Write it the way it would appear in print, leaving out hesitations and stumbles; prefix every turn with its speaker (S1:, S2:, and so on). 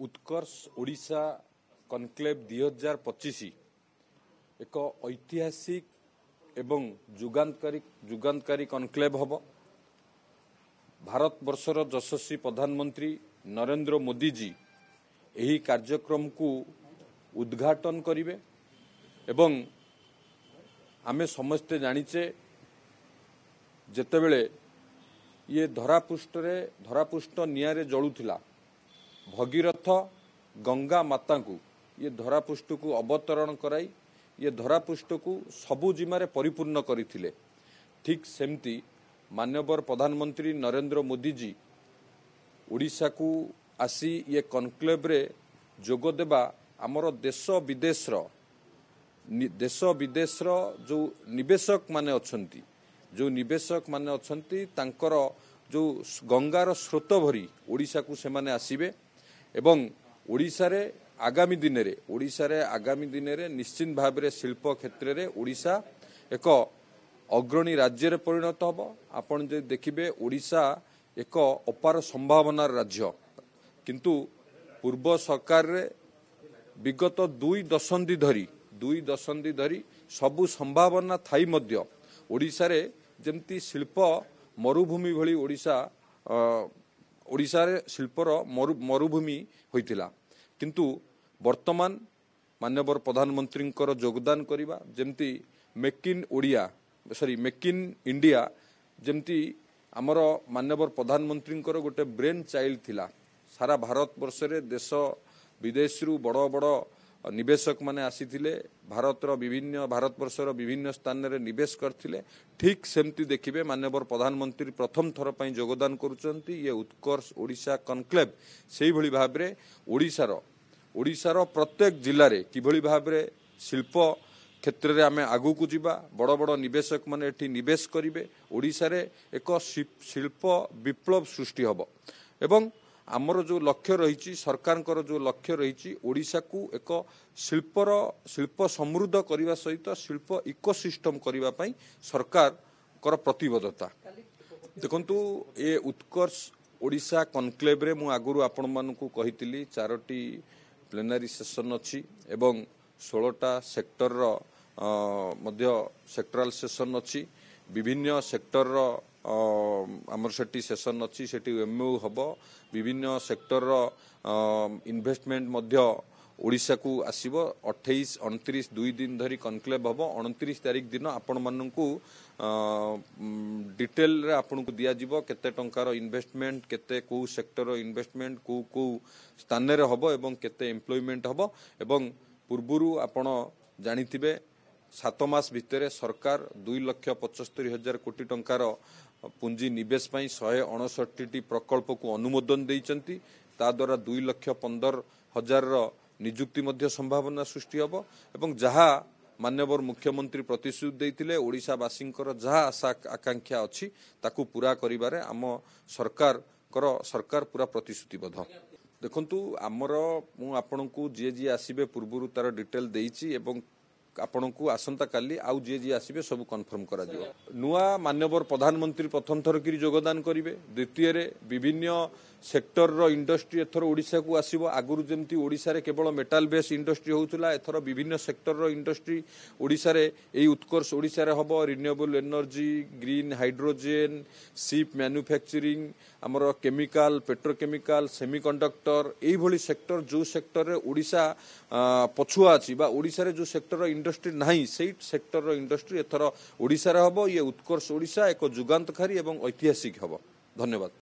S1: उत्कर्ष Odisha conclave 2025 एक ऐतिहासिक एवं जुगांतकारी कनक्लेव हम। भारत वर्षर यशस्वी प्रधानमंत्री नरेंद्र मोदी जी यही कार्यक्रम को उद्घाटन करिवे एवं आमे समस्ते जानिचे जेतेबेले ये धरापृष्ठ निआरे जलुथिला भगीरथ गंगा माता को ये धरापृष्ठ को अवतरण कराई ये धरापृष्ठ को सबु जिमारे परिपूर्ण करथिले। ठीक सेमती माननीय प्रधानमंत्री नरेंद्र मोदी जी ओडिशा को आसी ये कनक्लेव रे जोग देबा आमर देश विदेश जो निवेशक माने अछंती तांकर जो गंगार स्रोत भरी ओडिशा को सेमाने आसीबे एवं ओडिशा रे आगामी दिन रे निश्चित भाव में शिल्प क्षेत्र में ओडिशा एक अग्रणी राज्य रे परिणत हब। आपण जे देखिबे ओडिशा एक अपार संभावनार राज्य, किंतु पूर्व सरकार रे विगत दुई दशंधि धरी सबु संभावना थाई मध्य ओडिशा रे जेमती शिल्प मरुभूमि भली ओडिशा रे शिल्पर मरुभूमि होइतिला, किंतु वर्तमान माननीय प्रधानमंत्री योगदान करबा जेमती मेक इन इंडिया जेमती आमर माननीय प्रधानमंत्री गोटे ब्रेन चाइल्ड थिला। सारा भारत वर्ष रे देश विदेश रु बड़ निवेशक माने आसीथिले, भारत वर्षर विभिन्न स्थान रे निवेश करथिले। ठीक सेमती देखिबे माननीय प्रधानमंत्री प्रथम थर पई योगदान करूचंती ये उत्कर्ष ओडिशा कनक्लेव सेही भली भाबरे ओडिशार प्रत्येक जिले में किभली भाव में शिल्प क्षेत्र में आमे आगु को जीवा, बड़ निवेशक माने एठी निवेश करिवे, ओडिशा रे एक शिल्प विप्लव सृष्टि हब एवं आमर जो लक्ष्य रही सरकार जो लक्ष्य रही ओडिशा को एक शिल्प समृद्ध करने सहित शिल्प इकोसिस्टम करने पई सरकार कर प्रतिबद्धता। देखंतु ये उत्कर्ष ओडिशा कनक्लेव रे मु आगुरु आपण मानकु कहितिली 4टी प्लेनारी सेशन अच्छी एवं 16टा सेक्टर मध्य सेक्टराल सेशन अच्छी, विभिन्न सेक्टर आमर सेठी सेशन अच्छी, सेठी एमओ हब, विभिन्न सेक्टर इन्वेस्टमेंट मध्य ओडिशा को आसीबो। 28-29 2 दिन धरी कनक्लेव हब। 29 तारिख दिन आपण मानकु डिटेल रे आपण को दिया जिवो केते टंकार इन्वेस्टमेंट, केते को सेक्टर इन्वेस्टमेंट को स्थान रे हब एवं केते एम्प्लॉयमेंट हब एवं पूर्वरु आपण जानिथिबे 7 मास भितरे सरकार 2,75,000 कोटी टंकार पुंजी निवेश पई 159टी प्रकल्प को अनुमोदन देइचंती। ता द्वारा 2,15,000 निजुक्ति मध्य संभावना सृष्टि हब एवं जहा माननीय मुख्यमंत्री प्रतिश्रुति देइतिले ओडिशावासी जहा आशा आकांक्षा अच्छी ताकू पूरा करिबारे आम सरकार पूरा प्रतिश्रुतिबद्ध। देखंतु आमर मु आपनकु जे आसीबे पूर्वरु तार डिटेल देइची एवं आपनकु आसंता काली आउ जे आसीबे सब कन्फर्म करा दियो। नुआ माननीय प्रधानमंत्री प्रथम थर की योगदान करिवे। द्वितीय रे विभिन्न सेक्टर रो इंडस्ट्री एथर ओडिशा को आसीबो। आगुरु जेमती ओडिशा रे केवल मेटाल बेस इंडस्ट्री होउतला, एथर विभिन्न सेक्टर रो इंडस्ट्री ओडिशा रे एई उत्कर्ष ओडिशा रे हबो। Renewable energy, green hydrogen, ship manufacturing, हमर केमिकल, पेट्रोकेमिकल, सेमीकंडक्टर एई भली सेक्टर जो सेक्टर रे ओडिशा पछुआ अछि बा ओडिशा रे जो सेक्टर रो इंडस्ट्री नाही सेई सेक्टर रो इंडस्ट्री एथर ओडिशा रे हबो। ये उत्कर्ष ओडिशा एक जुगांतकारी एवं ऐतिहासिक हबो। धन्यवाद।